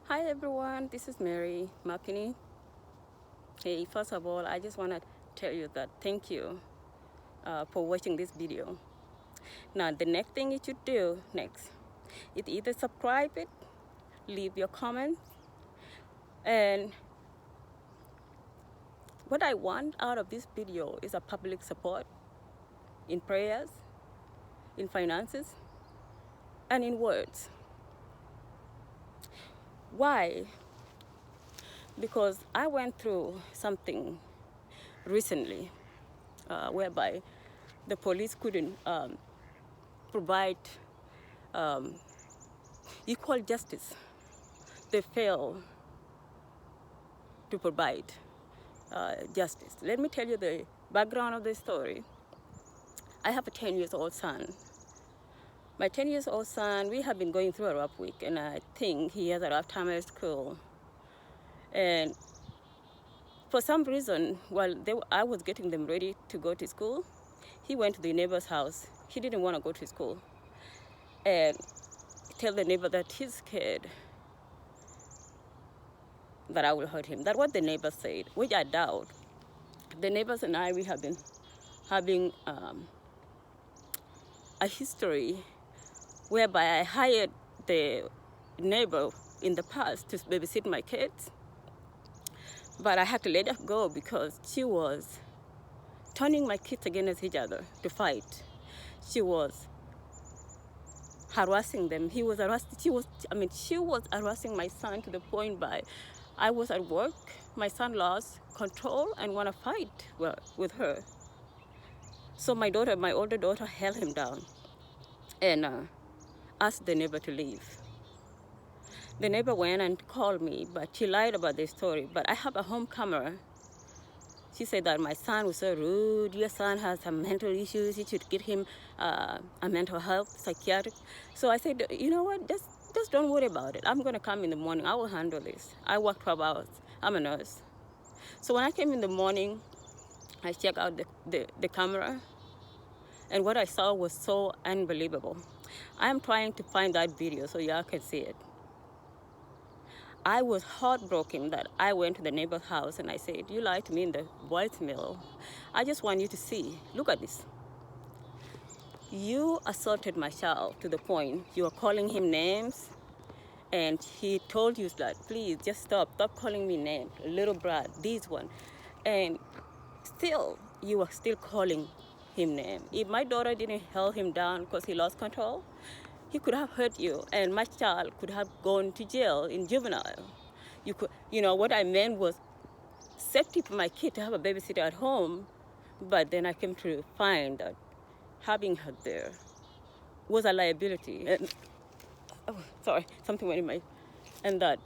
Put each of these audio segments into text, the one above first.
Hi everyone, this is Mary Mapini. Hey, first of all, I just want to tell you that thank you for watching this video. Now, the next thing you should do next is either subscribe it, leave your comment, and what I want out of this video is a public support in prayers, in finances, and in words. Why? Because I went through something recently whereby the police couldn't provide equal justice. They fail to provide justice. Let me tell you the background of the story. I have a 10-year-old son. My 10-year-old son, we have been going through a rough week, and I think he has a rough time at school. And for some reason, while I was getting them ready to go to school, he went to the neighbor's house. He didn't want to go to school. And tell the neighbor that he's scared that I will hurt him. That's what the neighbor said, which I doubt. The neighbors and I, we have been having a history whereby I hired the neighbor in the past to babysit my kids. But I had to let her go because she was turning my kids against each other to fight. She was harassing them. She was harassing my son to the point by I was at work, my son lost control and want to fight with her. So my older daughter held him down and asked the neighbor to leave. The neighbor went and called me, but she lied about the story. But I have a home camera. She said that my son was so rude. Your son has some mental issues. You should get him a mental health psychiatric. So I said, you know what, just don't worry about it. I'm going to come in the morning. I will handle this. I work 12 hours. I'm a nurse. So when I came in the morning, I checked out the camera, and what I saw was so unbelievable. I'm trying to find that video so y'all can see it. I was heartbroken that I went to the neighbor's house and I said, you lied to me in the voicemail. I just want you to see. Look at this. You assaulted my child to the point you are calling him names, and he told you that, please just stop calling me names, little brat, this one. And still, you are still calling him names. If my daughter didn't hold him down because he lost control, he could have hurt you, and my child could have gone to jail in juvenile. What I meant was safety for my kid to have a babysitter at home, but then I came to find that having her there was a liability. And, something went in my, and that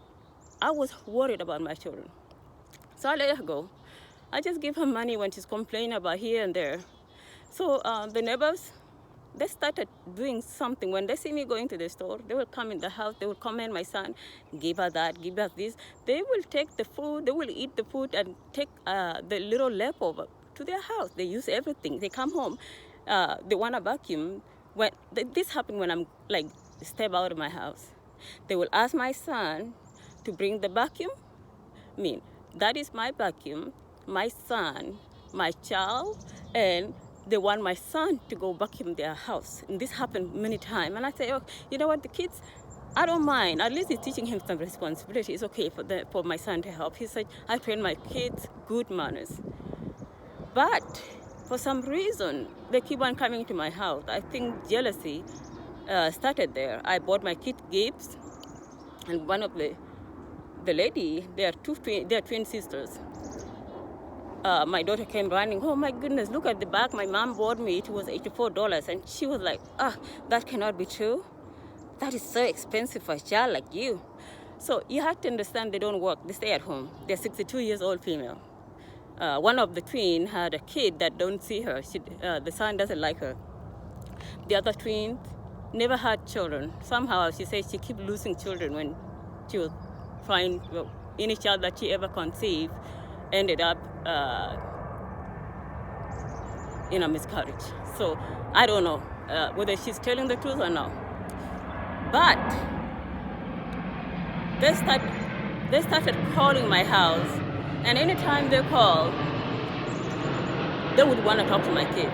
I was worried about my children. So I let her go. I just give her money when she's complaining about here and there. So the neighbors, they started doing something. When they see me going to the store, they will come in the house, they will comment my son, give her that, give her this. They will take the food, they will eat the food and take the little leftover to their house. They use everything. They come home, they want to vacuum. This happened when I'm step out of my house. They will ask my son to bring the vacuum. That is my vacuum, my son, my child, and they want my son to go vacuum their house. And this happened many times. And I say, oh, you know what, the kids, I don't mind. At least it's teaching him some responsibility. It's okay for my son to help. He said, I train my kids good manners. But for some reason, they keep on coming to my house. I think jealousy started there. I bought my kid gifts, and one of the lady, they are twin sisters. My daughter came running, oh my goodness, look at the bag my mom bought me, it was $84. And she was like, that cannot be true. That is so expensive for a child like you. So you have to understand they don't work, they stay at home. They're 62 years old female. One of the twin had a kid that don't see her. The son doesn't like her. The other twin never had children. Somehow she says she keep losing children when she was trying, any child that she ever conceived ended up in a miscarriage. So I don't know whether she's telling the truth or not. But They start, they started calling my house, and anytime they call, they would want to talk to my kid.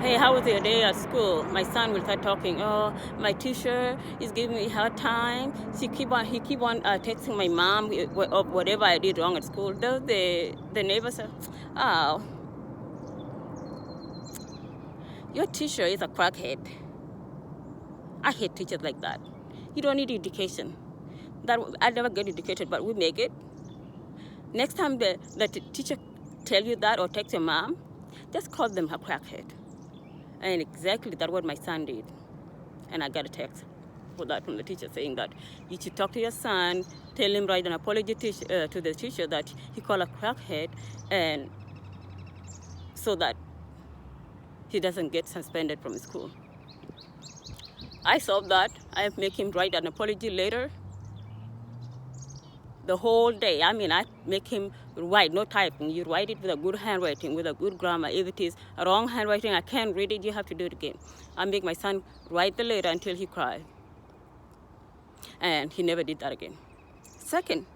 Hey, how was your day at school? My son will start talking. Oh, my teacher is giving me a hard time. He keep on texting my mom of whatever I did wrong at school. The neighbors say, oh, your teacher is a crackhead. I hate teachers like that. You don't need education. That I never get educated, but we make it. Next time the teacher tell you that or text your mom, just call them a crackhead. And exactly that's what my son did. And I got a text for that from the teacher saying that you should talk to your son, tell him, write an apology to the teacher that he called a crackhead, and so that he doesn't get suspended from school. I solved that. I make him write an apology later. The whole day. I mean, I make him write, no typing. You write it with a good handwriting, with a good grammar. If it is a wrong handwriting, I can't read it, you have to do it again. I make my son write the letter until he cried. And he never did that again. Second,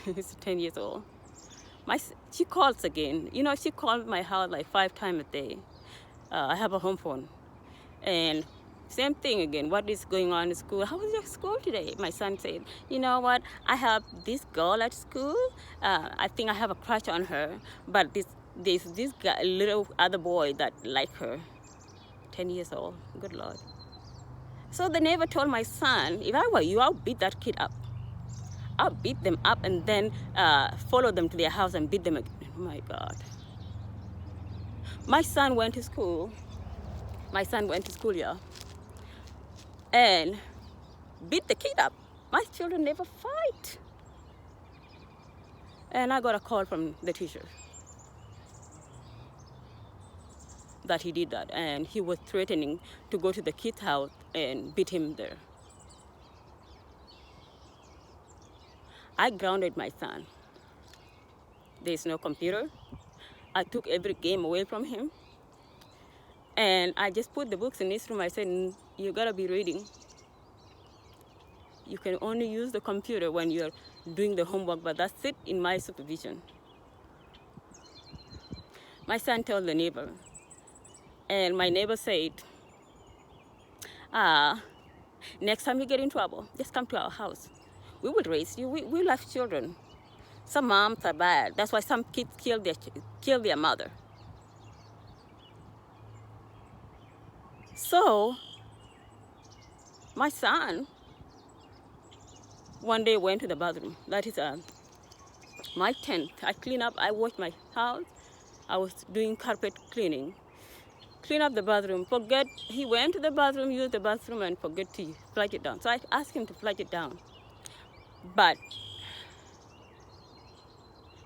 he's 10 years old. She calls again. You know, she called my house like 5 times a day. I have a home phone. And same thing again. What is going on in school? How was your school today? My son said, you know what? I have this girl at school. I think I have a crush on her. But there's this guy, little other boy that like her. 10 years old. Good Lord. So the neighbor told my son, if I were you, I'll beat that kid up. I'll beat them up and then follow them to their house and beat them again. Oh my God. My son went to school. Yeah. And beat the kid up. My children never fight. And I got a call from the teacher that he did that, and he was threatening to go to the kid's house and beat him there. I grounded my son. There's no computer. I took every game away from him. And I just put the books in his room. I said, you gotta be reading. You can only use the computer when you're doing the homework, but that's it in my supervision. My son told the neighbor, and my neighbor said, next time you get in trouble, just come to our house. We will raise you. We love children. Some moms are bad. That's why some kids kill their mother. So, my son one day went to the bathroom. That is my tent. I clean up. I wash my house. I was doing carpet cleaning. Clean up the bathroom. He went to the bathroom, used the bathroom, and forget to flush it down. So I asked him to flush it down. But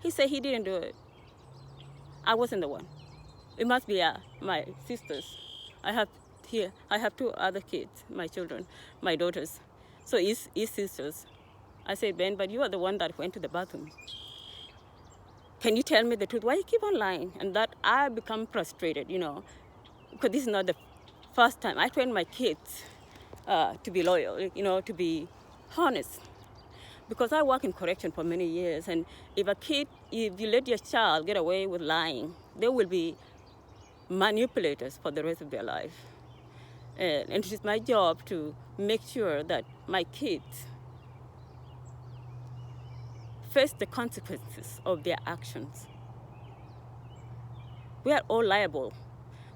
he said he didn't do it. I wasn't the one. It must be my sisters. I have 2 other kids, my children, my daughters. So his sisters. I said, Ben, but you are the one that went to the bathroom. Can you tell me the truth? Why you keep on lying? And that I become frustrated, because this is not the first time. I train my kids to be loyal, to be honest. Because I work in correction for many years, and if you let your child get away with lying, they will be manipulators for the rest of their life. And it is my job to make sure that my kids face the consequences of their actions. We are all liable.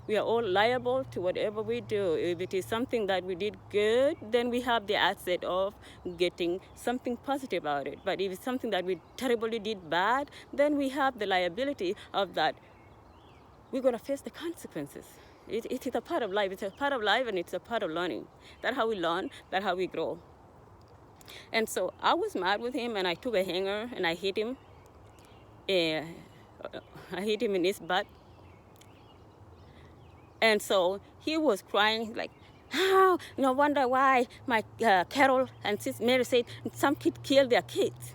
We are all liable to whatever we do. If it is something that we did good, then we have the asset of getting something positive out of it. But if it's something that we terribly did bad, then we have the liability of that. We're going to face the consequences. It is a part of life. It's a part of life, and it's a part of learning. That's how we learn. That's how we grow. And so I was mad with him, and I took a hanger, and I hit him. I hit him in his butt. And so he was crying like, oh, no wonder why my Carol and Sis Mary said some kids kill their kids.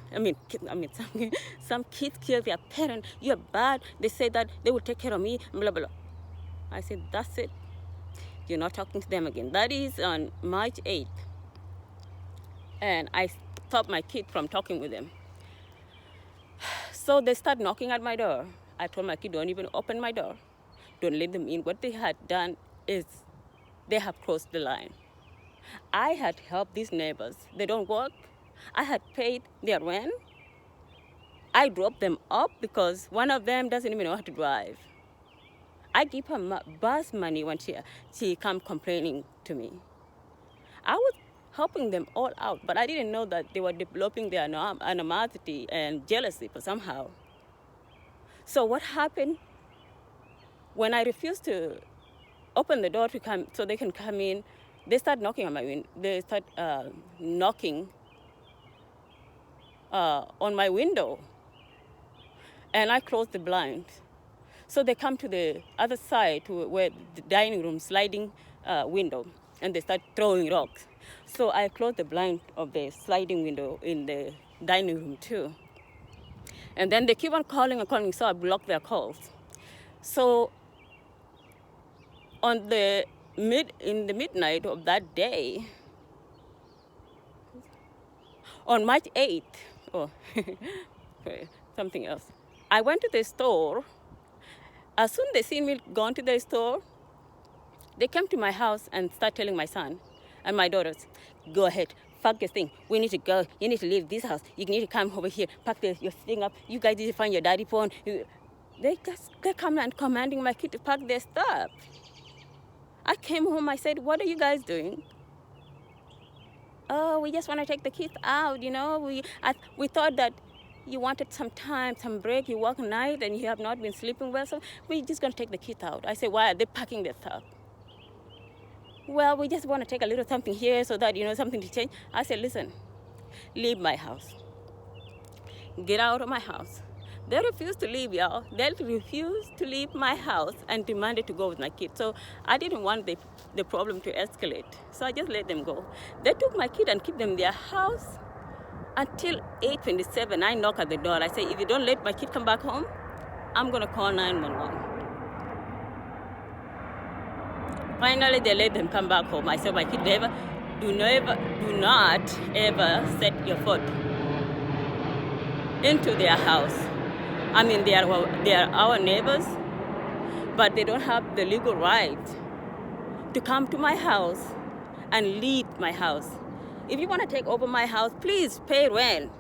Some kids kill their parents. You're bad. They say that they will take care of me, blah, blah. I said, that's it. You're not talking to them again. That is on March 8th. and I stopped my kid from talking with them. So they start knocking at my door. I told my kid, don't even open my door. Don't let them in. What they had done is they have crossed the line. I had helped these neighbors. They don't work. I had paid their rent. I dropped them up because one of them doesn't even know how to drive. I give her bus money when she come complaining to me. I was helping them all out, but I didn't know that they were developing their animosity and jealousy for somehow. So what happened when I refused to open the door to come so they can come in? They start knocking on my window. They start knocking on my window, and I closed the blind. So they come to the other side, to where the dining room sliding window, and they start throwing rocks. So I closed the blind of the sliding window in the dining room too. And then they keep on calling and calling, so I blocked their calls. So in the midnight of that day, on March 8th, something else, I went to the store. As soon as they see me going to the store, they came to my house and start telling my son and my daughters, go ahead, pack your thing. We need to go. You need to leave this house. You need to come over here, pack your thing up. You guys need to find your daddy phone. They come and commanding my kid to pack their stuff. I came home, I said, what are you guys doing? Oh, we just want to take the kids out, you know. We thought that you wanted some time, some break. You work night and you have not been sleeping well, so we're just going to take the kids out. I said, why are they packing their stuff? Well, we just want to take a little something here so that, you know, something to change. I said, listen, leave my house. Get out of my house. They refused to leave, y'all. They refused to leave my house and demanded to go with my kids. So I didn't want the problem to escalate. So I just let them go. They took my kid and keep them in their house until 8:27. I knock at the door. I say, if you don't let my kid come back home, I'm going to call 911. Finally, they let them come back home. I said, my kid, do not ever set your foot into their house. I mean, they are our neighbors, but they don't have the legal right to come to my house and lead my house. If you want to take over my house, please pay rent.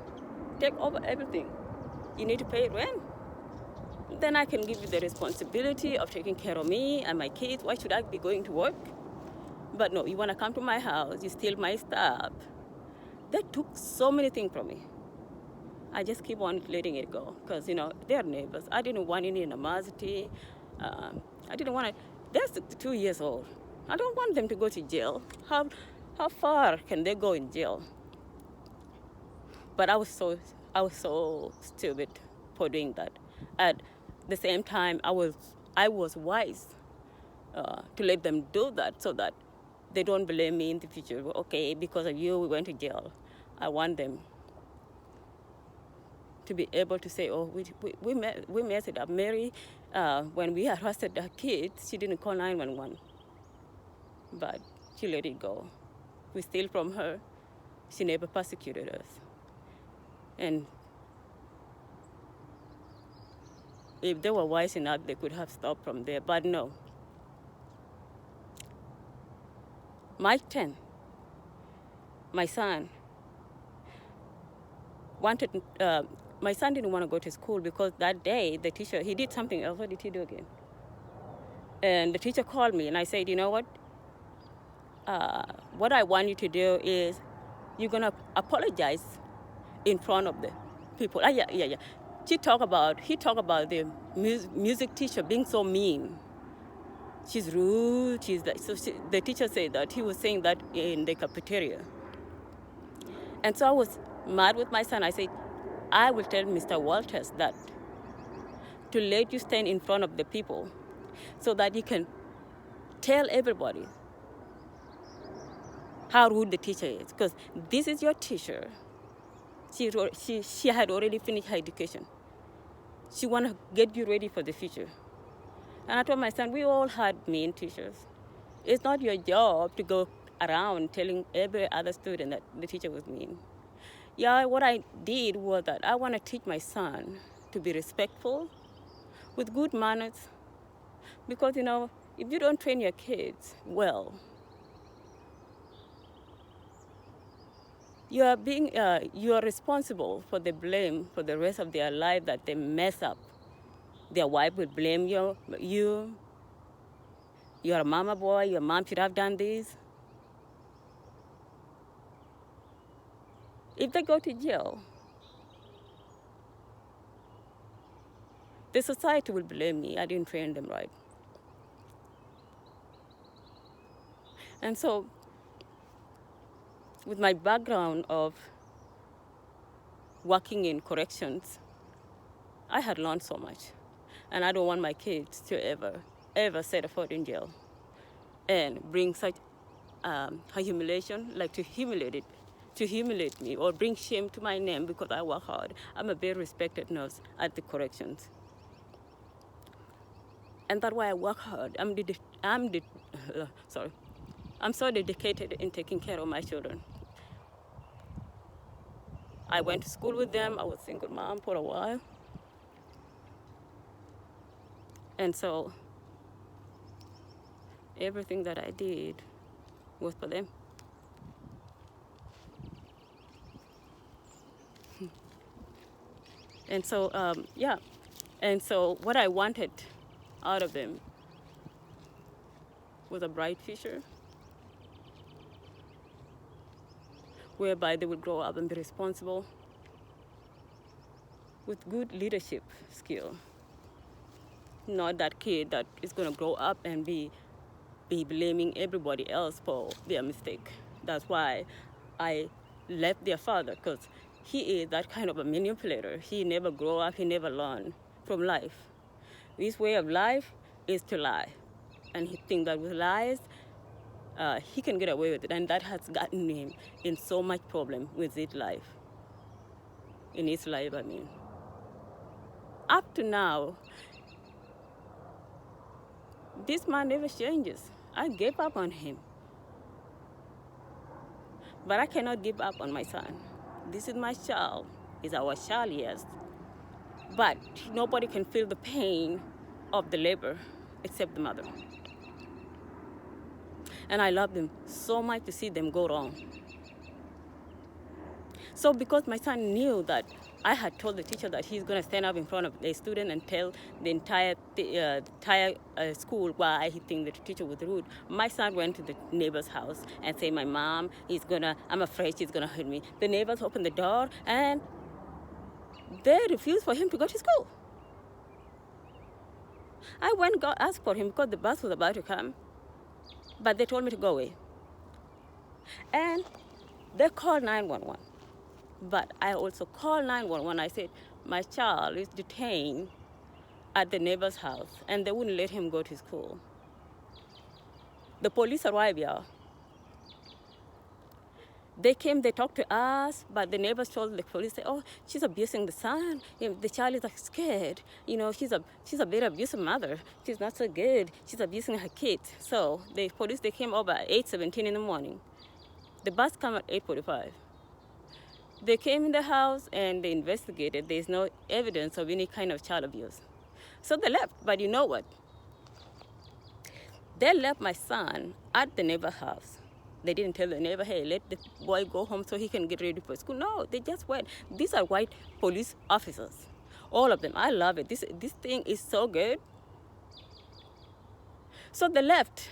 Take over everything. You need to pay rent. Then I can give you the responsibility of taking care of me and my kids. Why should I be going to work? But no, you want to come to my house, you steal my stuff. They took so many things from me. I just keep on letting it go because, you know, they're neighbors. I didn't want any animosity. I didn't want to. They're 2 years old. I don't want them to go to jail. How far can they go in jail? But I was so stupid for doing that. At the same time, I was wise to let them do that so that they don't blame me in the future. Okay, because of you, we went to jail. I want them to be able to say, oh, we messed it up. Mary, when we arrested her kids, she didn't call 911. But she let it go. We steal from her. She never persecuted us. And if they were wise enough, they could have stopped from there. But no. March 10th, my son didn't want to go to school because that day the teacher, he did something else. What did he do again? And the teacher called me and I said, you know what? What I want you to do is you're going to apologize in front of the people. Yeah. He talked about the music teacher being so mean. She's rude. The teacher said that. He was saying that in the cafeteria. And so I was mad with my son. I said, I will tell Mr. Walters that to let you stand in front of the people so that you can tell everybody how rude the teacher is. Because this is your teacher. She had already finished her education. She want to get you ready for the future. And I told my son, we all had mean teachers. It's not your job to go around telling every other student that the teacher was mean. Yeah, what I did was that I want to teach my son to be respectful, with good manners, because, if you don't train your kids well, you are responsible for the blame for the rest of their life that they mess up. Their wife will blame you. You're a mama boy. Your mom should have done this. If they go to jail, the society will blame me. I didn't train them right. And so, with my background of working in corrections, I had learned so much. And I don't want my kids to ever set a foot in jail and bring such a humiliation, like to humiliate me or bring shame to my name because I work hard. I'm a very respected nurse at the corrections. And that's why I work hard. I'm so dedicated in taking care of my children. I went to school with them. I was a single mom for a while. And so everything that I did was for them. And so, And so what I wanted out of them was a bright future, whereby they would grow up and be responsible with good leadership skill. Not that kid that is going to grow up and be blaming everybody else for their mistake. That's why I left their father, because he is that kind of a manipulator. He never grew up, he never learned from life. His way of life is to lie. And he thinks that with lies, he can get away with it. And that has gotten him in so much problem with his life. In his life, I mean. Up to now, this man never changes. I gave up on him. But I cannot give up on my son. This is my child. It's our child, yes. But nobody can feel the pain of the labor except the mother. And I love them so much to see them go wrong. So because my son knew that I had told the teacher that he's going to stand up in front of a student and tell the entire school why he thinks the teacher was rude, my son went to the neighbor's house and said, my mom I'm afraid she's going to hurt me. The neighbors opened the door and they refused for him to go to school. I went and asked for him because the bus was about to come, but they told me to go away. And they called 911. But I also called 911. I said, my child is detained at the neighbor's house, and they wouldn't let him go to school. The police arrived here. They came, they talked to us, but the neighbors told the police, oh, she's abusing the son. The child is scared. She's a very abusive mother. She's not so good. She's abusing her kids. So the police, they came over at 8:17 in the morning. The bus came at 8:45. They came in the house and they investigated. There's no evidence of any kind of child abuse. So they left. But you know what? They left my son at the neighbor's house. They didn't tell the neighbor, hey, let the boy go home so he can get ready for school. No, they just went. These are white police officers. All of them. I love it. This thing is so good. So they left.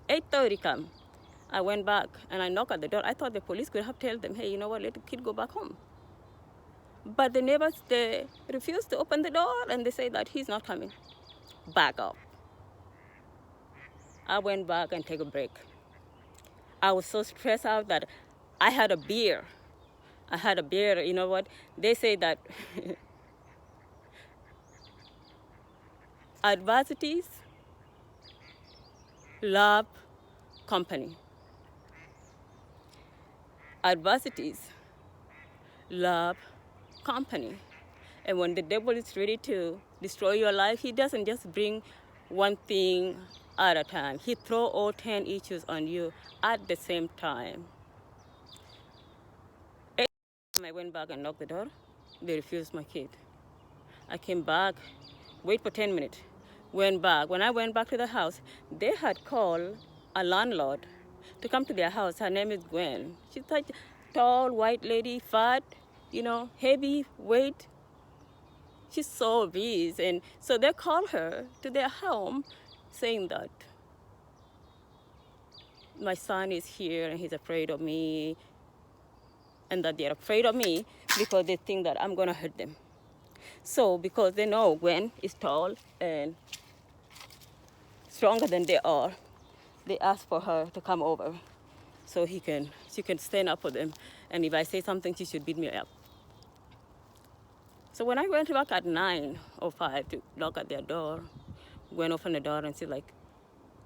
8:30 come. I went back and I knocked at the door. I thought the police could have told them, hey, you know what, let the kid go back home. But the neighbors, they refused to open the door and they say that he's not coming. Back up. I went back and take a break. I was so stressed out that I had a beer. You know what? They say that adversities love company. Adversities love company. And when the devil is ready to destroy your life, he doesn't just bring one thing at a time. He throw all 10 issues on you at the same time. I went back and knocked the door. They refused my kid. I came back, wait for 10 minutes, went back. When I went back to the house, they had called a landlord to come to their house. Her name is Gwen. She's such a tall, white lady, fat, heavy weight. She's so obese. And so they called her to their home saying that my son is here and he's afraid of me, and that they're afraid of me because they think that I'm going to hurt them. So because they know Gwen is tall and stronger than they are, they ask for her to come over so she can stand up for them. And if I say something, she should beat me up. So when I went back at 9:05 to knock at their door, Gwen opened the door and said, like,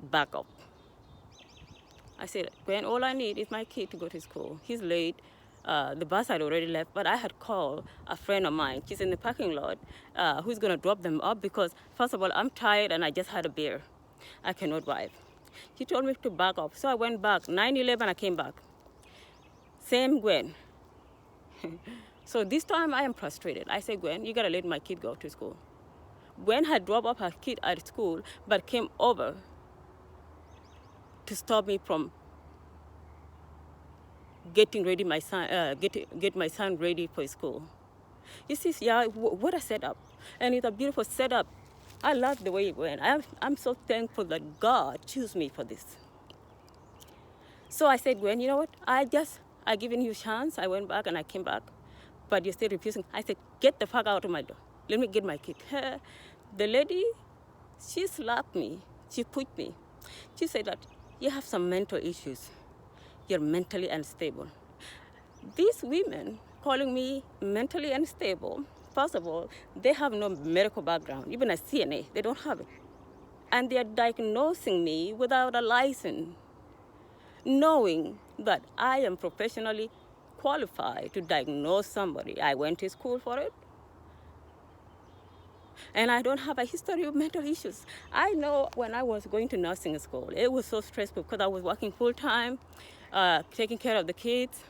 back up. I said, Gwen, all I need is my kid to go to school. He's late. The bus had already left, but I had called a friend of mine. She's in the parking lot, who's going to drop them up because, first of all, I'm tired and I just had a beer. I cannot drive. She told me to back up. So I went back. 9:11, I came back. Same Gwen. So this time I am frustrated. I said, Gwen, you got to let my kid go to school. Gwen had dropped off her kid at school, but came over to stop me from getting ready my son, get my son ready for school. You see, yeah, what a setup. And it's a beautiful setup. I love the way it went. I'm so thankful that God chose me for this. So I said, Gwen, you know what? I given you a chance. I went back and I came back, but you're still refusing. I said, get the fuck out of my door. Let me get my kid. The lady, she slapped me. She pushed me. She said that you have some mental issues. You're mentally unstable. These women calling me mentally unstable, first of all, they have no medical background, even a CNA, they don't have it. And they're diagnosing me without a license, knowing that I am professionally qualified to diagnose somebody. I went to school for it. And I don't have a history of mental issues. I know when I was going to nursing school, it was so stressful because I was working full-time, taking care of the kids,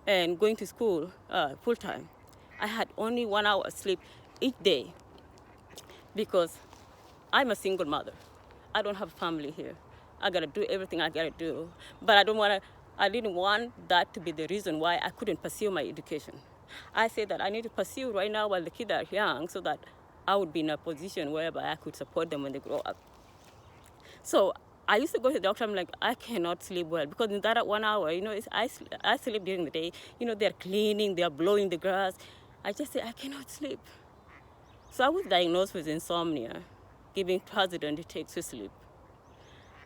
and going to school full-time. I had only 1 hour sleep each day because I'm a single mother. I don't have family here. I got to do everything I got to do. But I didn't want that to be the reason why I couldn't pursue my education. I said that I need to pursue right now while the kids are young so that I would be in a position whereby I could support them when they grow up. So I used to go to the doctor. I'm like, I cannot sleep well because in that 1 hour, I sleep during the day. They're cleaning, they're blowing the grass. I just say, I cannot sleep. So I was diagnosed with insomnia, giving Trazodone to take to sleep.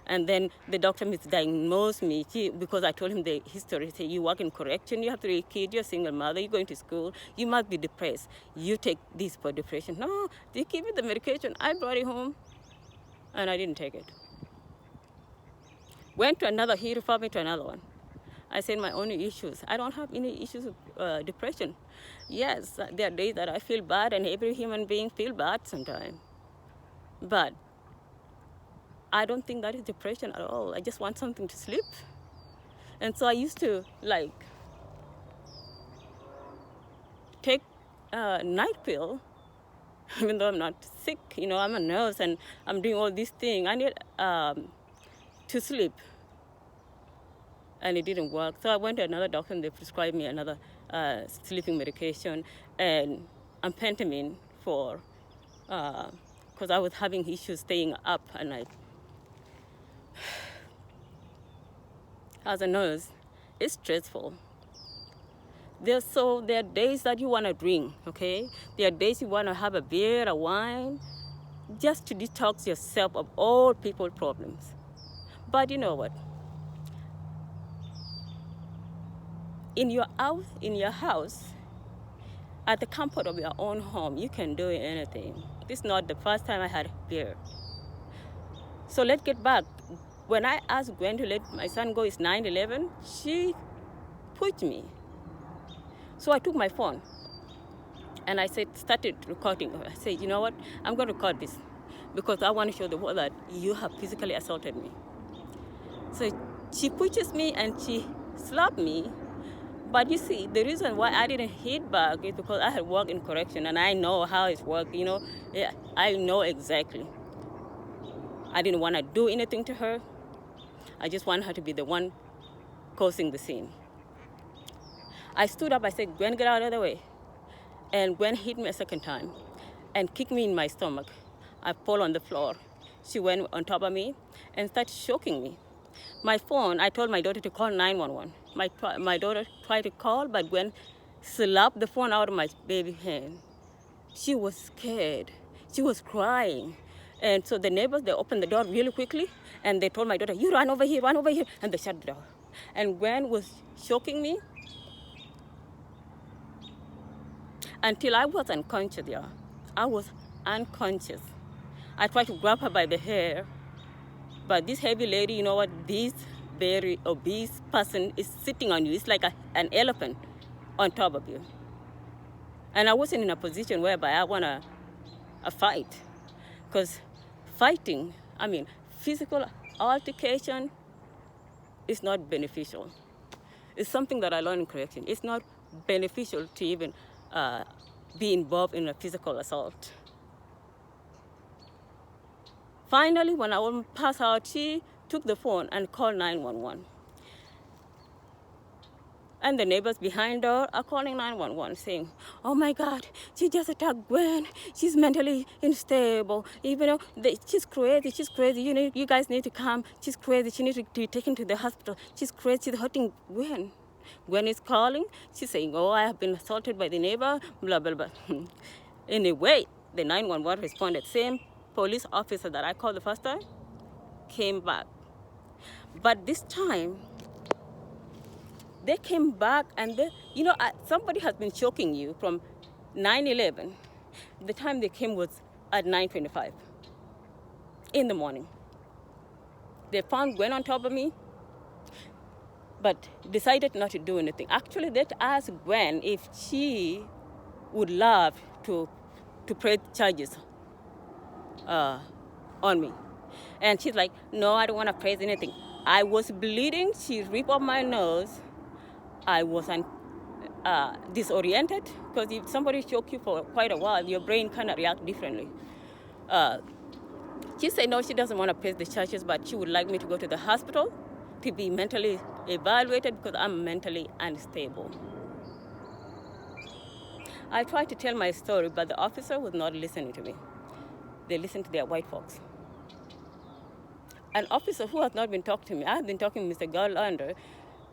And then the doctor misdiagnosed me because I told him the history. He said, you work in correction, you have 3 kids, you're a single mother, you're going to school, you must be depressed. You take this for depression. No, they give me the medication. I brought it home, and I didn't take it. Went to another, he referred me to another one. I said my only issues. I don't have any issues with depression. Yes, there are days that I feel bad, and every human being feels bad sometimes. But I don't think that is depression at all. I just want something to sleep. And so I used to take a night pill, even though I'm not sick. I'm a nurse and I'm doing all these things. I need to sleep. And it didn't work. So I went to another doctor and they prescribed me another sleeping medication and amphetamine because I was having issues staying up at night. As a nurse, it's stressful. There are days that you want to drink, okay? There are days you want to have a beer, a wine, just to detox yourself of all people's problems. But you know what? In your house, at the comfort of your own home, you can do anything. This is not the first time I had beer. So let's get back. When I asked Gwen to let my son go, it's 9/11, she pushed me. So I took my phone and I started recording. I said, you know what? I'm going to record this. because I want to show the world that you have physically assaulted me. So she pushes me and she slapped me. But you see, the reason why I didn't hit back is because I had worked in correction and I know how it's worked, you know. Yeah, I know exactly. I didn't want to do anything to her. I just wanted her to be the one causing the scene. I stood up, I said, Gwen, get out of the way. And Gwen hit me a second time and kicked me in my stomach. I fall on the floor. She went on top of me and started choking me. My phone, I told my daughter to call 911. My daughter tried to call, but Gwen slapped the phone out of my baby hand. She was scared. She was crying. And so the neighbors, they opened the door really quickly, and they told my daughter, you run over here, and they shut the door. And Gwen was choking me until I was unconscious, yeah. I was unconscious. I tried to grab her by the hair, but this heavy lady, you know what, this very obese person is sitting on you. It's like an elephant on top of you. And I wasn't in a position whereby I want a fight. Because fighting, physical altercation is not beneficial. It's something that I learned in correction. It's not beneficial to even be involved in a physical assault. Finally, when I almost passed out, she took the phone and called 911. And the neighbors behind her are calling 911 saying, oh my God, she just attacked Gwen. She's mentally unstable. Even though she's crazy. You guys need to come. She's crazy. She needs to be taken to the hospital. She's crazy. She's hurting Gwen. Gwen is calling. She's saying, oh, I have been assaulted by the neighbor, blah, blah, blah. Anyway, the 911 responded. Same police officer that I called the first time came back. But this time, they came back and somebody has been choking you from 9/11. The time they came was at 9:25 in the morning. They found Gwen on top of me, but decided not to do anything. Actually, they asked Gwen if she would love to press charges on me. And she's like, no, I don't want to press anything. I was bleeding. She ripped off my nose. I was disoriented, because if somebody choke you for quite a while, your brain kind of react differently. She said no, she doesn't want to press the charges, but she would like me to go to the hospital to be mentally evaluated because I'm mentally unstable. I tried to tell my story, but the officer was not listening to me. They listened to their white folks. An officer who has not been talking to me, I have been talking to Mr. Garlander.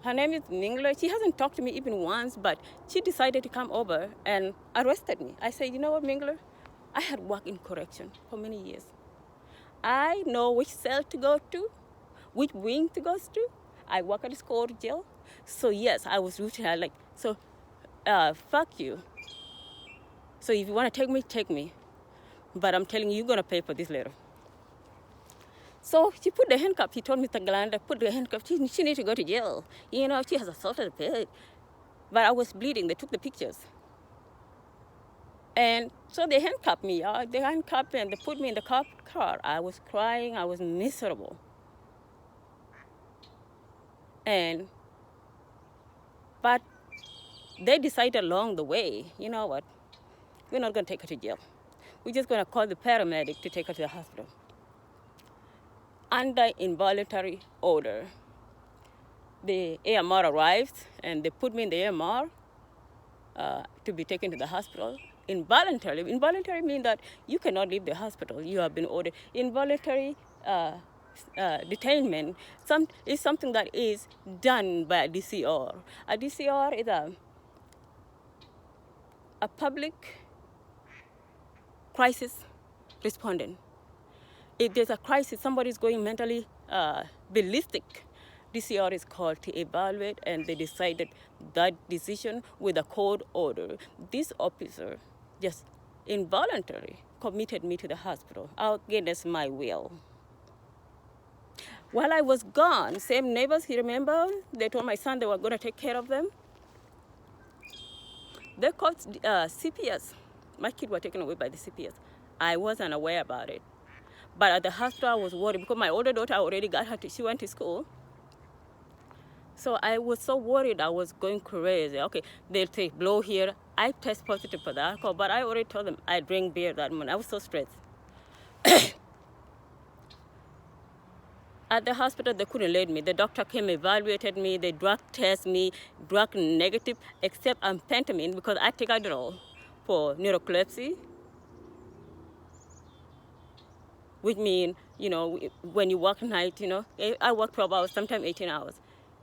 Her name is Mingler. She hasn't talked to me even once, but she decided to come over and arrested me. I said, you know what, Mingler? I had worked in correction for many years. I know which cell to go to, which wing to go to. I work at the school jail. So yes, I was rooted. Fuck you. So if you want to take me. But I'm telling you, you're going to pay for this later. So she put the handcuff. He told Mr. Galanda, put the handcuff. She needs to go to jail. You know, she has assaulted a pig. But I was bleeding. They took the pictures. And so they handcuffed me. They handcuffed me and they put me in the cop car. I was crying. I was miserable. But they decided along the way, you know what? We're not going to take her to jail. We're just going to call the paramedic to take her to the hospital. Under involuntary order, the AMR arrived and they put me in the AMR to be taken to the hospital. Involuntary means that you cannot leave the hospital. You have been ordered. Involuntary detainment is something that is done by a DCR. A DCR is a public crisis respondent. If there's a crisis, somebody's going mentally ballistic, DCR is called to evaluate, and they decided that decision with a court order. This officer just involuntarily committed me to the hospital against my will. While I was gone, same neighbors, he remember, they told my son they were going to take care of them. They called CPS. My kids were taken away by the CPS. I wasn't aware about it. But at the hospital, I was worried because my older daughter already got her, she went to school. So I was so worried I was going crazy. Okay, they'll take blow here. I test positive for the alcohol, but I already told them I drink beer that morning. I was so stressed. At the hospital, they couldn't let me. The doctor came, evaluated me. They drug test me, drug negative, except amphetamine because I take Adderall for neurolepsy, which means, when you work night, I work 12 hours, sometimes 18 hours.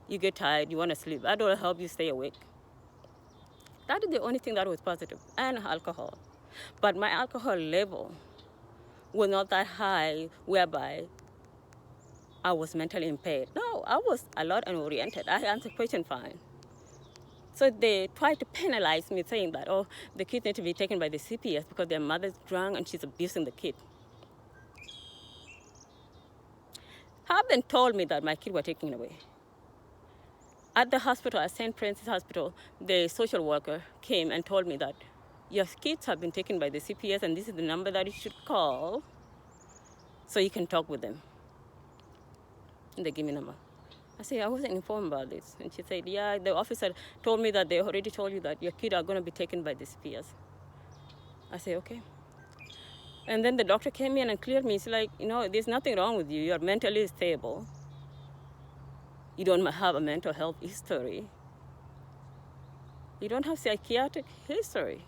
You get tired, you want to sleep. Adderall help you stay awake. That is the only thing that was positive, and alcohol. But my alcohol level was not that high, whereby I was mentally impaired. No, I was alert and oriented. I answered question fine. So they tried to penalize me, saying that, oh, the kids need to be taken by the CPS because their mother's drunk and she's abusing the kid. Haven't told me that my kid were taken away. At the hospital, at St. Francis Hospital, the social worker came and told me that your kids have been taken by the CPS and this is the number that you should call so you can talk with them. And they give me a number. I said, I wasn't informed about this. And she said, yeah, the officer told me that they already told you that your kids are going to be taken by the CPS. I said, okay. And then the doctor came in and cleared me. He's like, there's nothing wrong with you. You're mentally stable. You don't have a mental health history. You don't have psychiatric history.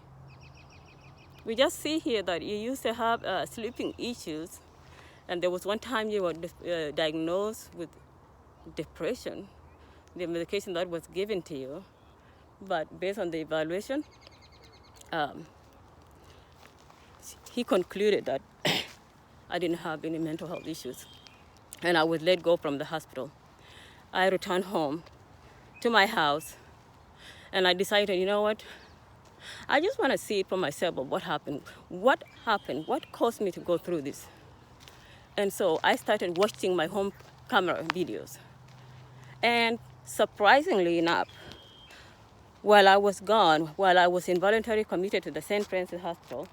We just see here that you used to have sleeping issues. And there was one time you were diagnosed with depression, the medication that was given to you. But based on the evaluation, he concluded that I didn't have any mental health issues. And I was let go from the hospital. I returned home to my house, and I decided, you know what? I just want to see it for myself of what happened. What happened? What caused me to go through this? And so I started watching my home camera videos. And surprisingly enough, while I was gone, while I was involuntarily committed to the St. Francis Hospital,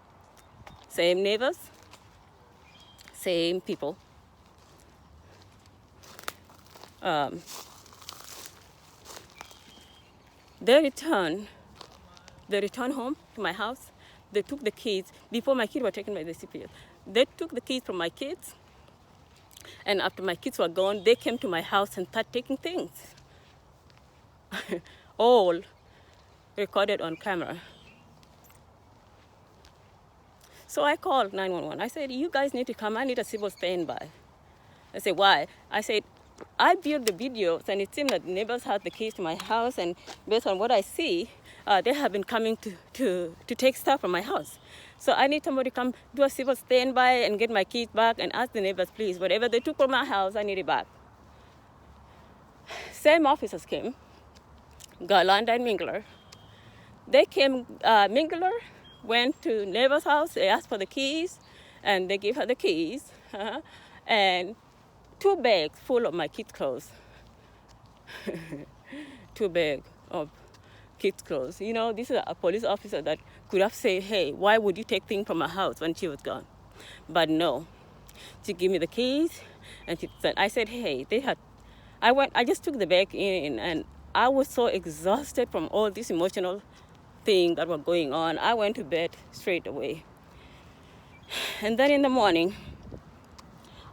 same neighbors, same people. They returned home to my house. They took the keys before my kids were taken by the CPS. They took the keys from my kids. And after my kids were gone, they came to my house and started taking things. All recorded on camera. So I called 911. I said, you guys need to come. I need a civil standby. I said, why? I said, I viewed the videos, and it seemed that the neighbors had the keys to my house, and based on what I see, they have been coming to take stuff from my house. So I need somebody to come do a civil standby and get my keys back and ask the neighbors, please, whatever they took from my house, I need it back. Same officers came, Garland and Mingler. They came, Mingler went to neighbor's house, they asked for the keys, and they gave her the keys, and 2 bags full of my kids' clothes. 2 bags of kids' clothes. This is a police officer that could have said, hey, why would you take things from my house when she was gone? But no. She gave me the keys, and she said, I said, hey, I just took the bag in, and I was so exhausted from all this emotional thing that were going on. I went to bed straight away. And then in the morning,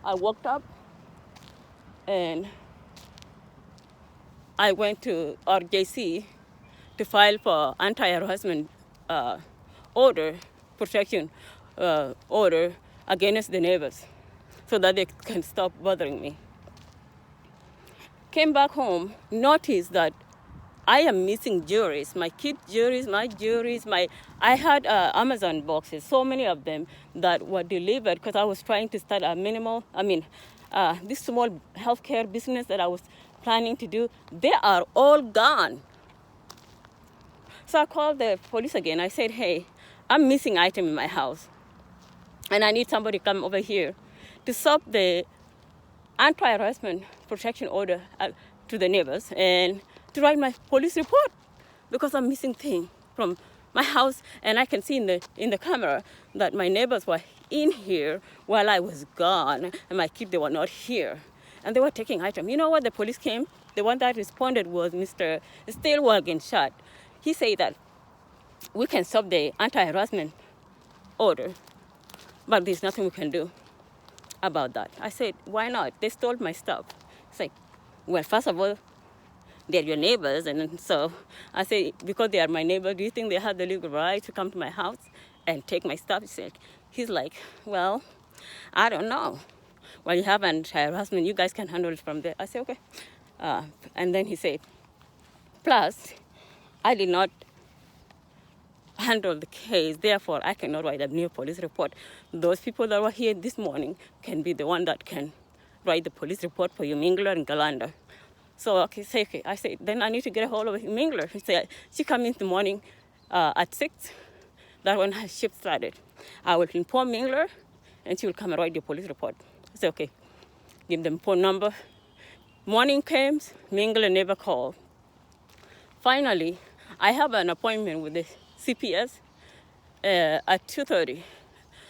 I woke up, and I went to RJC to file for anti-harassment order, protection order against the neighbors so that they can stop bothering me. Came back home, noticed that I am missing jewelries, my kids' jewelries, my jewelries, I had Amazon boxes, so many of them that were delivered because I was trying to start this small healthcare business that I was planning to do. They are all gone. So I called the police again. I said, hey, I'm missing an item in my house, and I need somebody to come over here to stop the anti-harassment protection order to the neighbors and to write my police report because I'm missing things from my house, and I can see in the camera that my neighbors were in here while I was gone, and my kids, they were not here. And they were taking items. You know what? The police came. The one that responded was Mr. Stillwagon Shot. He said that we can stop the anti-harassment order, but there's nothing we can do about that. I said, why not? They stole my stuff. It's like, well, first of all, they're your neighbors. And so I say, because they are my neighbors, do you think they have the legal right to come to my house and take my stuff? He's like, well, I don't know. Well, you have anti-harassment, you guys can handle it from there. I said, okay. And then he said, plus, I did not handle the case, therefore I cannot write a new police report. Those people that were here this morning can be the one that can write the police report for you, Mingler and Galanda. So okay, say okay. I said, then I need to get a hold of Mingler. He said, she come in the morning at 6. That when her shift started. I will inform Mingler, and she will come and write the police report. I said, okay. Give them phone number. Morning comes, Mingler never called. Finally, I have an appointment with the CPS at 2:30.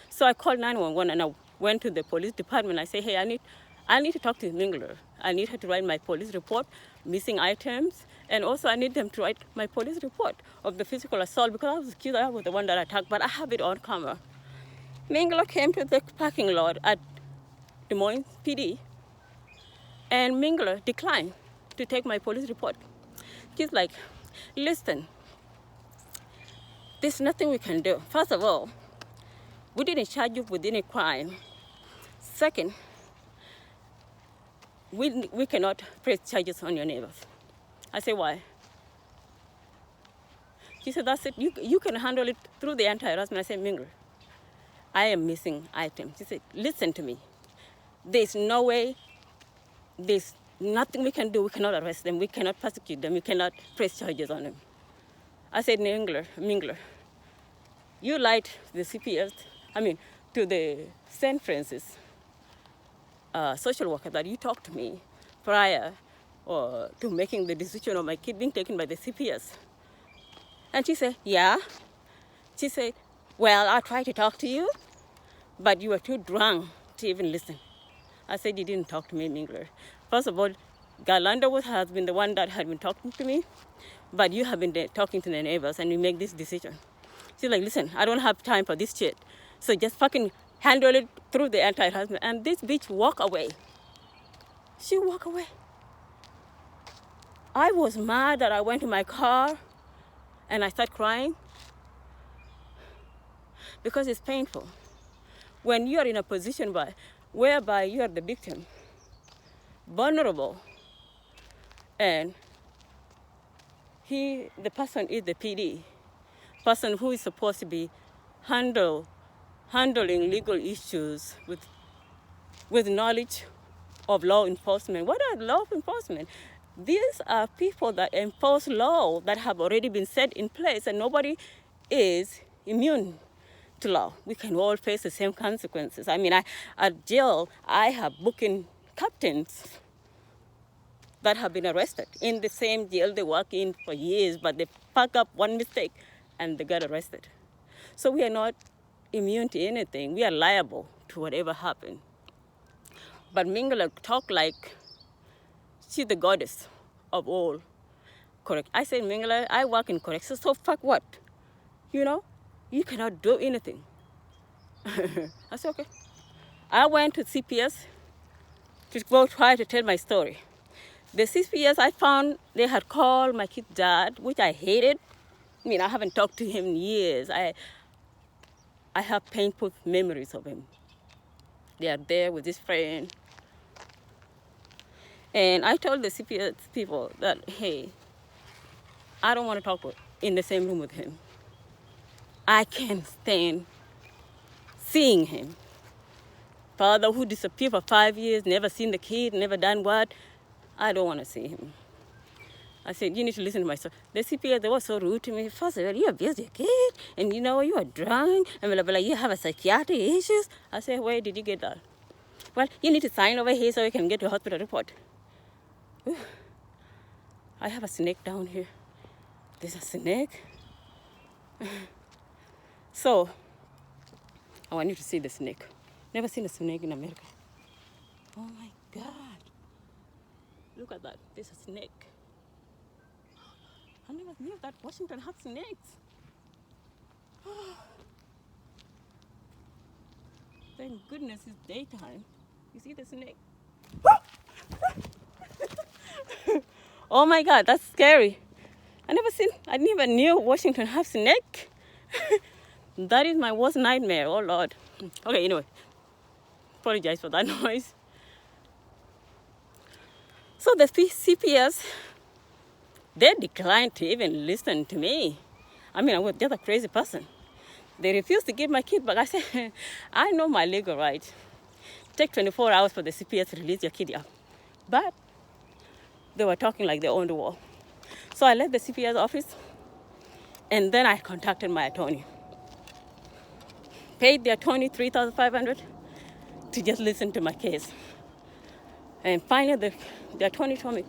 So I called 911 and I went to the police department. I said, hey, I need to talk to Mingler. I need her to write my police report, missing items, and also I need them to write my police report of the physical assault because I was accused, I was the one that attacked, but I have it on camera. Mingler came to the parking lot at Des Moines PD, and Mingler declined to take my police report. He's like, listen, there's nothing we can do. First of all, we didn't charge you with any crime. Second, we cannot press charges on your neighbors. I say, why? She said, that's it. You can handle it through the anti-harassment. I said, Mingler, I am missing items. She said, listen to me. There's no way, there's nothing we can do. We cannot arrest them. We cannot prosecute them. We cannot press charges on them. I said, Mingler, you lied to the CPS, to the St. Francis social worker that you talked to me prior to making the decision of my kid being taken by the CPS. And she said, yeah. She said, well, I tried to talk to you, but you were too drunk to even listen. I said, you didn't talk to me, Mingler. First of all, Galanda has been the one that had been talking to me, but you have been talking to the neighbors and you make this decision. She's like, listen, I don't have time for this shit. So just fucking handle it through the anti-harassment. And this bitch walked away. She walked away. I was mad that I went to my car and I started crying because it's painful. When you are in a position whereby you are the victim, vulnerable, and the person is the PD, person who is supposed to be handling legal issues with knowledge of law enforcement. What are law enforcement? These are people that enforce law that have already been set in place, and nobody is immune to law. We can all face the same consequences. At jail, I have booking captains that have been arrested in the same jail they work in for years, but they fuck up one mistake and they got arrested. So we are not immune to anything. We are liable to whatever happened. But Mingler talk like she's the goddess of all. Correct. I said, Mingler, I work in corrections, so fuck what? You cannot do anything. I said, okay. I went to CPS to go try to tell my story. The CPS, I found they had called my kid's dad, which I hated. I haven't talked to him in years. I have painful memories of him. They are there with his friend. And I told the CPS people that, hey, I don't want to talk in the same room with him. I can't stand seeing him. Father who disappeared for 5 years, never seen the kid, never done what. I don't want to see him. I said, you need to listen to my story. The CPS, they were so rude to me. First of all, you abused your kid, and you are drunk, and blah, blah, blah, you have a psychiatric issues. I said, where did you get that? Well, you need to sign over here so you can get your hospital report. Ooh. I have a snake down here. There's a snake. So I want you to see the snake. Never seen a snake in America. Oh my God. Look at that. There's a snake. I never knew that Washington had snakes. Thank goodness it's daytime. You see the snake? Oh my God, that's scary. I never knew Washington had snake. That is my worst nightmare, oh Lord. Okay, anyway, apologize for that noise. So the CPS, they declined to even listen to me. I mean, I was just a crazy person. They refused to give my kid back. I said, I know my legal right. Take 24 hours for the CPS to release your kid out. But they were talking like they owned the wall. So I left the CPS office, and then I contacted my attorney. Paid the attorney $3,500 to just listen to my case. And finally, the attorney told me,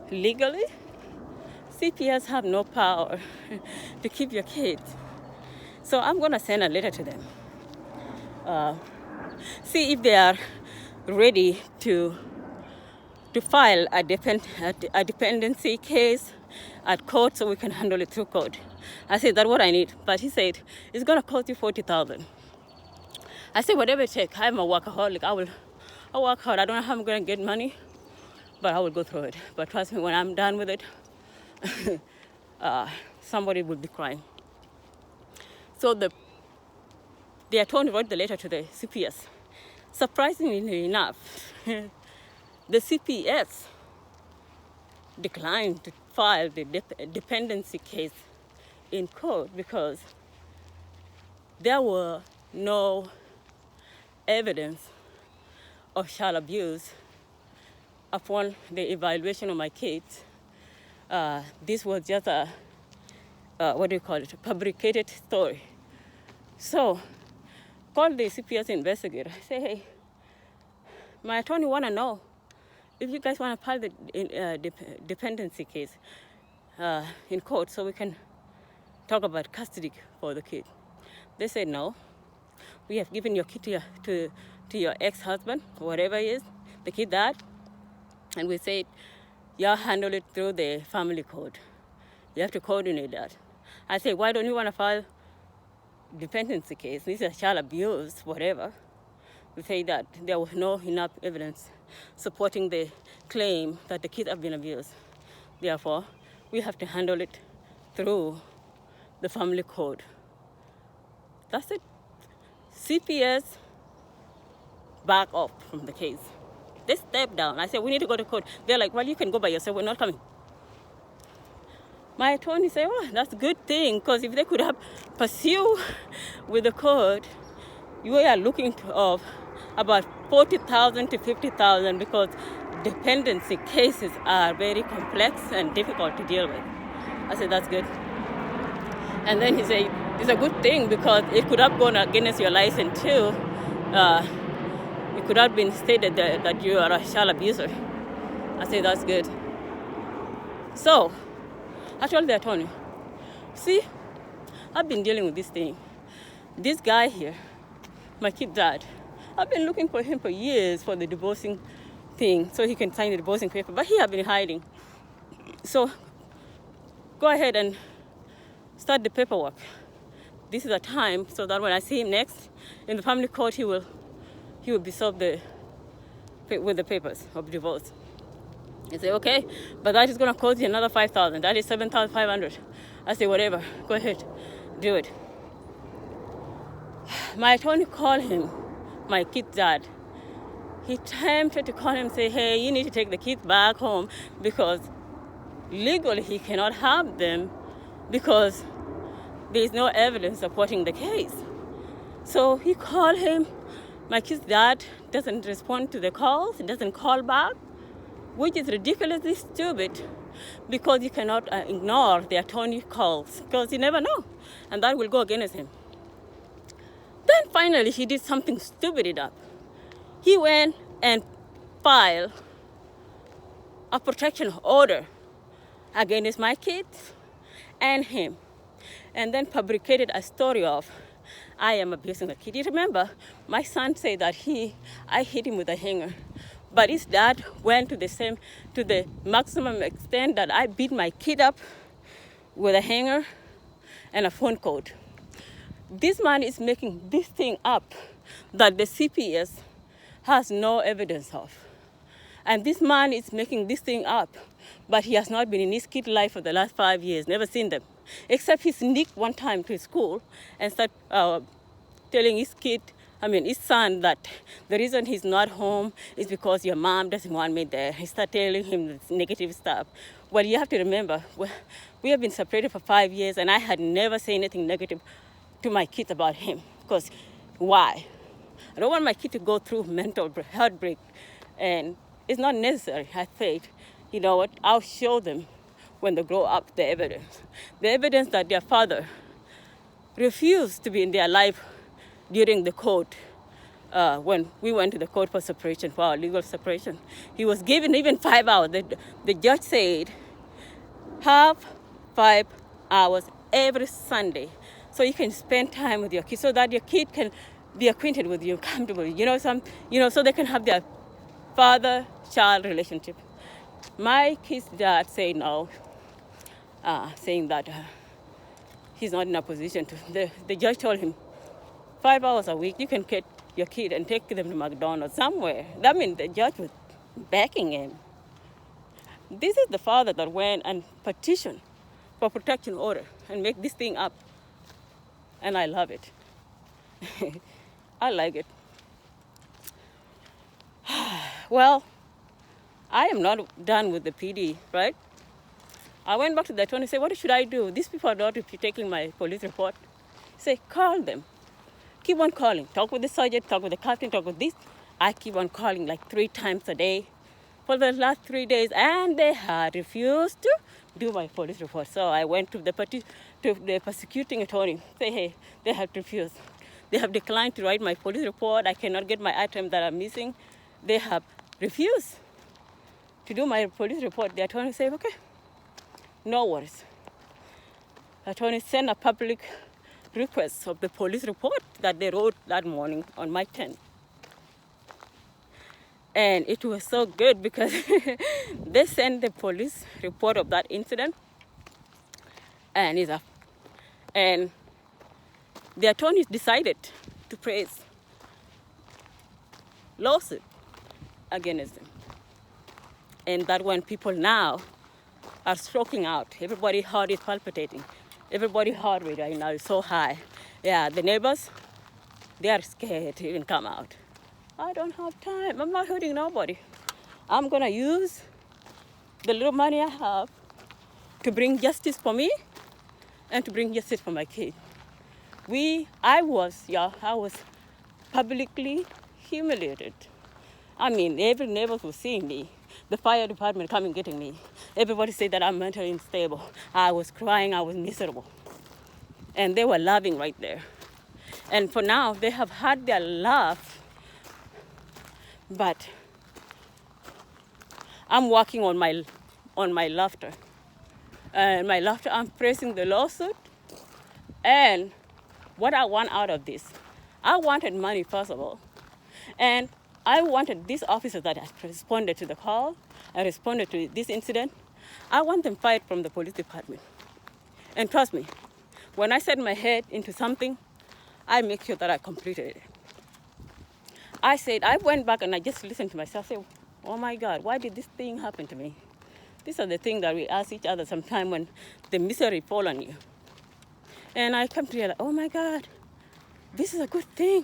legally, CPS have no power to keep your kids. So I'm going to send a letter to them. See if they are ready to file a dependency case at court so we can handle it through court. I said, that's what I need. But he said, it's going to cost you $40,000. I said, whatever it takes. I'm a workaholic. I'll work hard. I don't know how I'm going to get money, but I will go through it. But trust me, when I'm done with it, somebody will be crying. So the attorney wrote the letter to the CPS. Surprisingly enough, the CPS declined to file the dependency case in court because there were no evidence of child abuse upon the evaluation of my kids. This was just a fabricated story. So, called the CPS investigator. I say, hey, my attorney want to know if you guys want to file the dependency case in court so we can talk about custody for the kid. They said, no, we have given your kid to your ex-husband, whatever he is, the kid dad, and we said, y'all handle it through the family code. You have to coordinate that. I said, why don't you want to file dependency case? This is child abuse, whatever. We say that there was no enough evidence supporting the claim that the kids have been abused. Therefore, we have to handle it through the family code. That's it. CPS back off from the case. They stepped down. I said, we need to go to court. They're like, well, you can go by yourself. We're not coming. My attorney said, oh, that's a good thing, because if they could have pursued with the court, you are looking of about $40,000 to $50,000 because dependency cases are very complex and difficult to deal with. I said, that's good. And then he said, it's a good thing because it could have gone against your license too. It could have been stated that you are a child abuser. I said, that's good. So I told the attorney, see, I've been dealing with this thing. This guy here, my kid dad, I've been looking for him for years for the divorcing thing so he can sign the divorcing paper, but he has been hiding. So go ahead and start the paperwork. This is the time so that when I see him next in the family court, he will be served with the papers of divorce. He said, okay, but that is going to cost you another $5,000. That is $7,500. I said, whatever, go ahead, do it. My attorney called him, my kid's dad. He attempted to call him and say, hey, you need to take the kids back home because legally he cannot have them because there is no evidence supporting the case. So he called him. My kid's dad doesn't respond to the calls. He doesn't call back, which is ridiculously stupid because you cannot ignore the attorney calls because you never know, and that will go against him. Then finally, he did something stupid enough. He went and filed a protection order against my kids and him, and then fabricated a story of I am abusing the kid. You remember, my son said that I hit him with a hanger. But his dad went to the maximum extent that I beat my kid up with a hanger and a phone code. This man is making this thing up that the CPS has no evidence of. And this man is making this thing up, but he has not been in his kid's life for the last 5 years, never seen them. Except he sneaked one time to his school and started telling his son that the reason he's not home is because your mom doesn't want me there. He started telling him this negative stuff. Well, you have to remember, we have been separated for 5 years, and I had never said anything negative to my kids about him. Because why? I don't want my kid to go through mental heartbreak, and it's not necessary. I said, you know what, I'll show them when they grow up the evidence. The evidence that their father refused to be in their life during the court, when we went to the court for separation, for our legal separation. He was given even 5 hours. The judge said, have 5 hours every Sunday so you can spend time with your kid, so that your kid can be acquainted with you, comfortable, so they can have their father-child relationship. My kid's dad said no, saying that he's not in a position to. The judge told him, 5 hours a week, you can get your kid and take them to McDonald's somewhere. That means the judge was backing him. This is the father that went and petitioned for protection order and make this thing up. And I love it. I like it. Well, I am not done with the PD, right? I went back to the attorney and said, what should I do? These people are not taking my police report. Say, call them. Keep on calling. Talk with the sergeant, talk with the captain, talk with this. I keep on calling like 3 times a day for the last 3 days, and they had refused to do my police report. So I went to the prosecuting attorney. Say, hey, they have refused. They have declined to write my police report. I cannot get my items that are missing. They have refused to do my police report. The attorney said, okay, no worries. The attorney sent a public request of the police report that they wrote that morning on March 10th. And it was so good because they sent the police report of that incident, and the attorneys decided to press lawsuit against them. And that when people now are stroking out, everybody's heart is palpitating. Everybody's heart rate right now is so high. Yeah, the neighbors, they are scared to even come out. I don't have time. I'm not hurting nobody. I'm going to use the little money I have to bring justice for me and to bring justice for my kid. I was publicly humiliated. I mean, every neighbor was seeing me. The fire department coming getting me. Everybody said that I'm mentally unstable. I was crying, I was miserable. And they were laughing right there. And for now, they have had their laugh, but I'm working on my laughter. And my laughter, I'm pressing the lawsuit. And what I want out of this, I wanted money, first of all. And I wanted these officers that had responded to the call and responded to this incident, I want them fired from the police department. And trust me, when I set my head into something, I make sure that I completed it. I went back and I just listened to myself say, oh my God, why did this thing happen to me? These are the things that we ask each other sometimes when the misery falls on you. And I come to realize, oh my God, this is a good thing.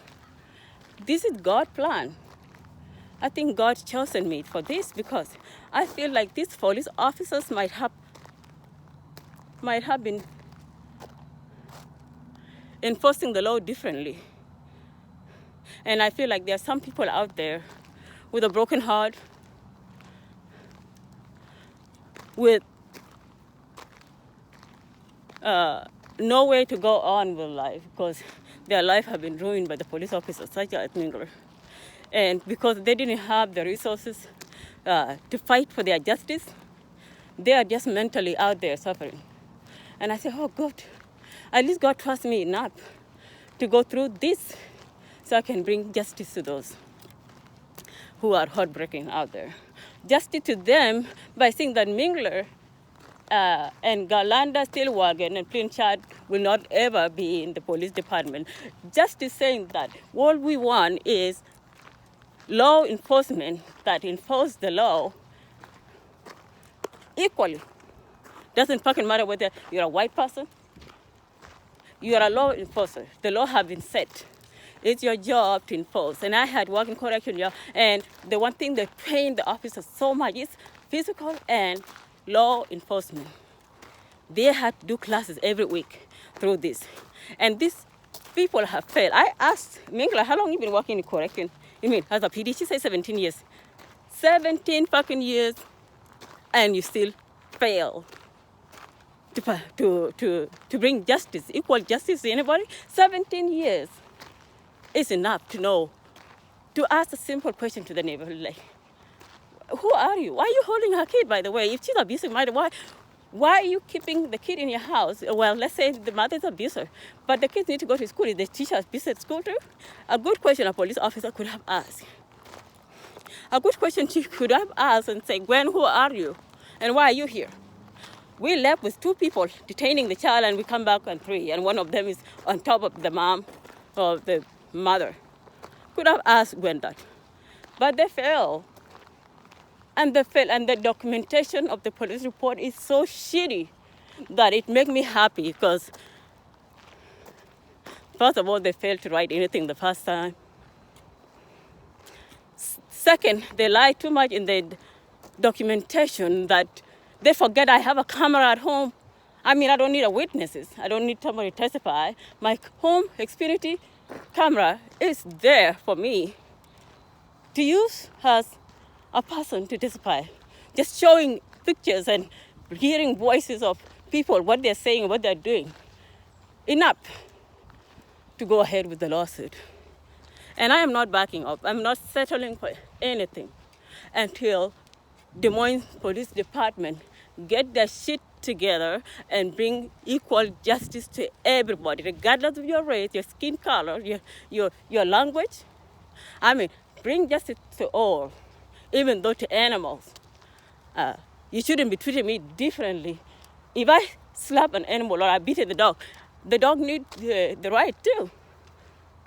This is God's plan. I think God chosen me for this because I feel like these police officers might have been enforcing the law differently. And I feel like there are some people out there with a broken heart, with no way to go on with life because their life have been ruined by the police officers such as Mingler. And because they didn't have the resources to fight for their justice, they are just mentally out there suffering. And I say, oh God, at least God trusts me enough to go through this so I can bring justice to those who are heartbreaking out there. Justice to them by saying that Mingler and Galanda, Stillwagon, and Plain Chad will not ever be in the police department. Justice saying that all we want is law enforcement that enforce the law equally. Doesn't fucking matter whether you're a white person, you're a law enforcer. The law have been set. It's your job to enforce. And I had worked in correction, and the one thing that trained the officers so much is physical and law enforcement. They had to do classes every week through this. And these people have failed. I asked Mingla, how long you been working in correction? You mean, as a PD? She said 17 years. 17 fucking years, and you still fail to bring justice, equal justice to anybody. 17 years is enough to know, to ask a simple question to the neighborhood, like, who are you? Why are you holding her kid, by the way? If she's abusive, why are you keeping the kid in your house? Well, let's say the mother's abuser, but the kids need to go to school. Is the teacher abused at school too? A good question a police officer could have asked. A good question she could have asked and say, Gwen, who are you? And why are you here? We left with 2 people detaining the child, and we come back on 3, and one of them is on top of the mom or the mother. Could have asked Gwen that. But they failed. And the documentation of the police report is so shitty that it makes me happy because, first of all, they failed to write anything the first time. Second, they lie too much in the documentation that they forget I have a camera at home. I mean, I don't need witnesses. I don't need somebody to testify. My home Xfinity camera is there for me to use as a person to testify. Just showing pictures and hearing voices of people, what they're saying, what they're doing. Enough to go ahead with the lawsuit. And I am not backing up. I'm not settling for anything until Des Moines Police Department get their shit together and bring equal justice to everybody, regardless of your race, your skin color, your language. I mean, bring justice to all, even though to animals. You shouldn't be treating me differently. If I slap an animal or I beat the dog needs the right too.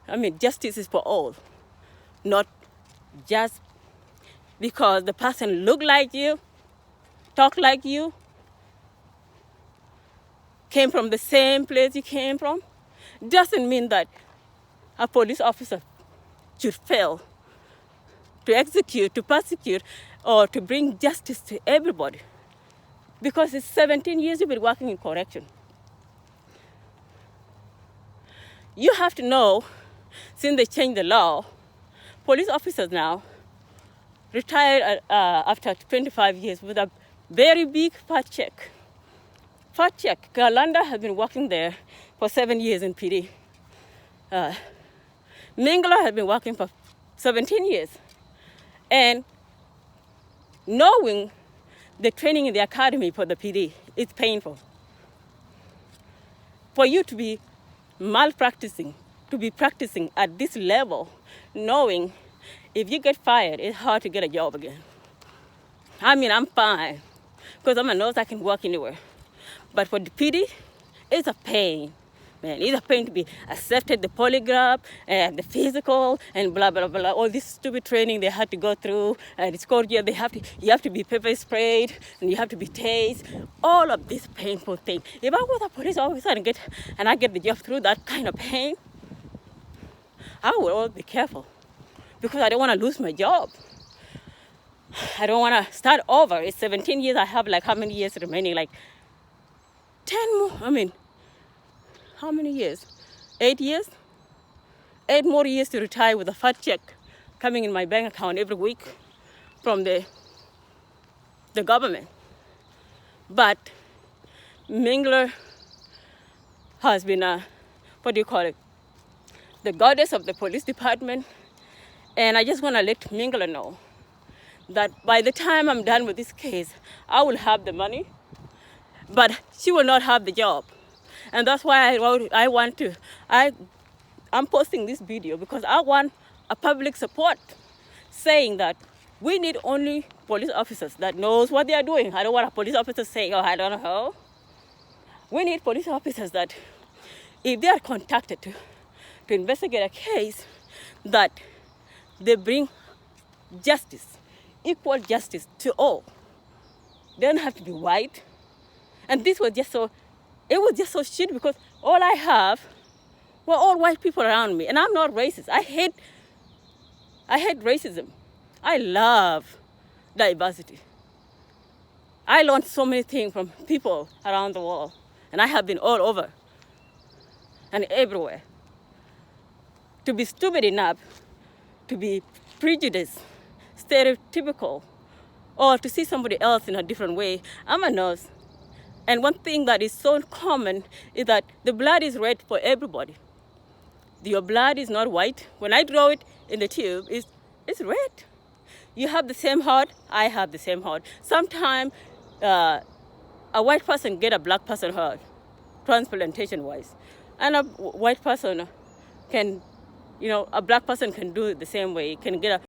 I mean, justice is for all, not just because the person look like you, talk like you, came from the same place you came from. Doesn't mean that a police officer should fail to execute, to prosecute, or to bring justice to everybody. Because it's 17 years you've been working in correction. You have to know, since they changed the law, police officers now retired after 25 years with a very big fat check. Fat check. Galanda has been working there for 7 years in PD. Mingler has been working for 17 years. And knowing the training in the academy for the PD is painful. For you to be malpracticing, to be practicing at this level, knowing if you get fired, it's hard to get a job again. I mean, I'm fine, because I'm a nurse, I can work anywhere. But for the PD, it's a pain. Man, it's a pain to be accepted, the polygraph, and the physical, and blah, blah, blah. All this stupid training they had to go through. And it's called, you have to be pepper sprayed, and you have to be tased. All of this painful thing. If I was a police officer and I get the job through that kind of pain, I would always be careful. Because I don't want to lose my job. I don't want to start over. It's 17 years. I have like how many years remaining? Like 10 more. I mean, how many years? 8 years? 8 more years to retire with a fat check coming in my bank account every week from the government. But Mingler has been the goddess of the police department. And I just want to let Mingler know that by the time I'm done with this case, I will have the money, but she will not have the job. And that's why I I'm posting this video because I want a public support saying that we need only police officers that knows what they are doing. I don't want a police officer saying, oh, I don't know. We need police officers that if they are contacted to investigate a case, that they bring justice, equal justice to all. They don't have to be white. And this was just so, it was just so shit because all I have were all white people around me. And I'm not racist. I hate racism. I love diversity. I learned so many things from people around the world. And I have been all over and everywhere. To be stupid enough to be prejudiced, stereotypical, or to see somebody else in a different way. I'm a nurse. And one thing that is so common is that the blood is red for everybody. Your blood is not white. When I draw it in the tube, it's red. You have the same heart, I have the same heart. Sometimes a white person get a black person heart, transplantation-wise. And a white person can, a black person can do it the same way, can get a